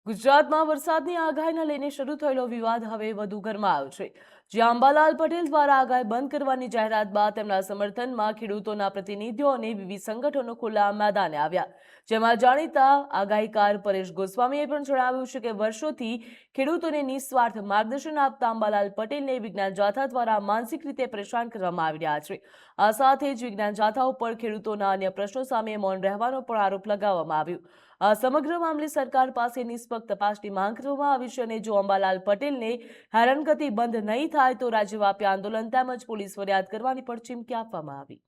ગુજરાતમાં વરસાદની આગાહીને લઈને શરૂ થયેલો વિવાદ હવે વધુ ગરમાયો છે, જ્યાં અંબાલાલ પટેલ દ્વારા આગાહી બંધ કરવાની જાહેરાત બાદ તેમના સમર્થનમાં ખેડૂતોના પ્રતિનિધિઓ અને વિવિધ સંગઠનો ખુલ્લા મેદાને આવ્યા, જેમાં જાણીતા આગાહીકાર પરેશ ગોસ્વામીએ પણ જણાવ્યું છે કે વર્ષોથી ખેડૂતોને નિસ્વાર્થ માર્ગદર્શન આપતા અંબાલાલ પટેલને વિજ્ઞાન જાથા દ્વારા માનસિક રીતે પરેશાન કરવામાં આવી રહ્યા છે। આ સાથે જ વિજ્ઞાન જાથા ઉપર ખેડૂતોના અન્ય પ્રશ્નો સામે મૌન રહેવાનો પણ આરોપ લગાવવામાં આવ્યો। આ સમગ્ર મામલે સરકાર પાસે નિષ્પક્ષ તપાસની માંગ કરવામાં આવી છે અને જો અંબાલાલ પટેલને હેરાનગતિ બંધ નહીં થાય તો રાજ્યવ્યાપી આંદોલન તેમજ પોલીસ ફરિયાદ કરવાની પણ ચીમકી આપવામાં આવી।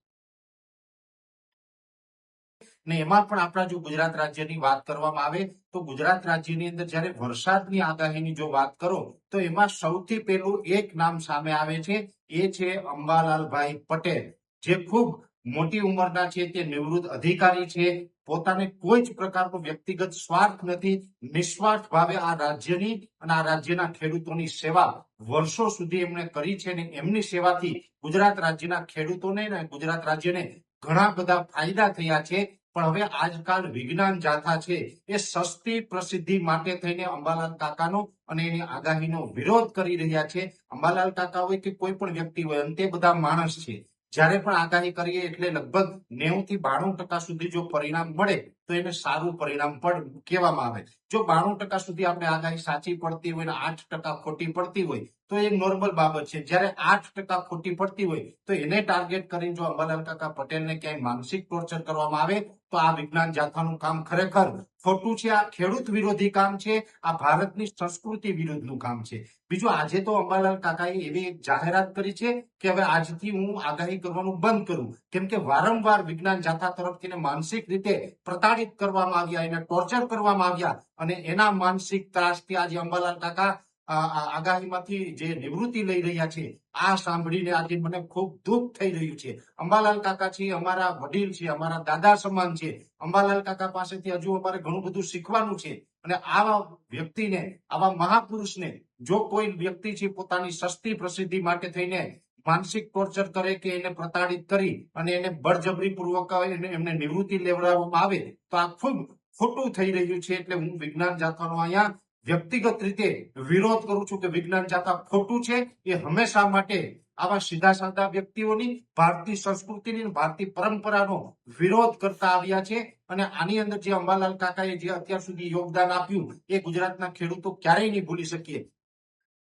ને એમાં પણ આપણા જો ગુજરાત રાજ્યની વાત કરવામાં આવે તો ગુજરાત રાજ્યની અંદર જ્યારે વરસાદની આગાહીની જો વાત કરો તો એમાં સૌથી પહેલું એક નામ સામે આવે છે, એ છે અંબાલાલભાઈ પટેલ, જે ખૂબ મોટી ઉંમરના છે, તે નિવૃત્ત અધિકારી છે, પોતાને કોઈ જ પ્રકારનો વ્યક્તિગત સ્વાર્થ નથી, નિસ્વાર્થ ભાવે આ રાજ્યની અને આ રાજ્યના ખેડૂતોની સેવા વર્ષો સુધી એમણે કરી છે અને એમની સેવાથી ગુજરાત રાજ્યના ખેડૂતોને અને ગુજરાત રાજ્યને ઘણા બધા ફાયદા થયા છે। પણ હવે આજકાલ વિજ્ઞાન જાથા છે એ સસ્તી પ્રસિદ્ધિ માટે થઈને અંબાલાલ કાકાનો અને એની આગાહીનો વિરોધ કરી રહ્યા છે। અંબાલાલ કાકા હોય કે કોઈ પણ વ્યક્તિ હોય, અંતે બધા માણસ છે। જ્યારે પણ આગાહી કરીએ એટલે લગભગ 90 થી 92% સુધી જો પરિણામ મળે તો એને સારું પરિણામ પણ કહેવામાં આવે। જો 92% સુધી આપણે આગાહી સાચી પડતી હોય ને 8% ખોટી પડતી હોય તો એ નોર્મલ બાબત છે। જ્યારે 8% ખોટી પડતી હોય તો એને ટાર્ગેટ કરીને જો અંબાલાલ કાકા પટેલને ક્યાંય માનસિક ટોર્ચર કરવામાં આવે તો આ વિજ્ઞાન જાથાનું કામ ખરેખર ખોટું છે, આ ખેડૂત વિરોધી કામ છે, આ ભારતની સંસ્કૃતિ વિરુદ્ધનું કામ છે। બીજું, આજે તો અંબાલાલ કાકાએ એવી એક જાહેરાત કરી છે કે હવે આજથી હું આગાહી કરવાનું બંધ કરું, કેમ કે વારંવાર વિજ્ઞાન જાથા તરફથી માનસિક રીતે પ્રતાડિત કરવામાં આવ્યા, એને ટોર્ચર કરવામાં આવ્યા અને એના માનસિક ત્રાસથી આજે અંબાલાલ કાકા આગાહીમાંથી જે નિવૃત્તિ લઈ રહ્યા છે, આ સાંભળીને આજે મને ખૂબ દુઃખ થઈ રહ્યું છે। અંબાલાલ કાકા છે અમારા વડીલ છે, અમારા દાદા સમાન છે। અંબાલાલ કાકા પાસેથી હજુ અમારે ઘણું બધું શીખવાનું છે અને આવા વ્યક્તિને, આવા મહાપુરુષને જો કોઈ વ્યક્તિ છે પોતાની સસ્તી પ્રસિદ્ધિ માટે થઈને માનસિક ટોર્ચર કરે કે એને પ્રતાડિત કરી અને એને બળજબરી પૂર્વક એમને નિવૃત્તિ લેવડાવવામાં આવે તો આ ખૂબ ખોટું થઈ રહ્યું છે। એટલે હું વિજ્ઞાન જાથાનો અહીંયા વ્યક્તિગત રીતે વિરોધ કરું છું કે વિજ્ઞાન જાથા ખોટું છે। એ હંમેશા માટે આવા સીધા સાધા વ્યક્તિઓની, ભારતીય સંસ્કૃતિની, ભારતીય પરંપરાનો વિરોધ કરતા આવ્યા છે અને આની અંદર જે અંબાલાલ કાકાએ જે અત્યાર સુધી યોગદાન આપ્યું એ ગુજરાતના ખેડૂતો ક્યારેય નહીં ભૂલી શકીએ।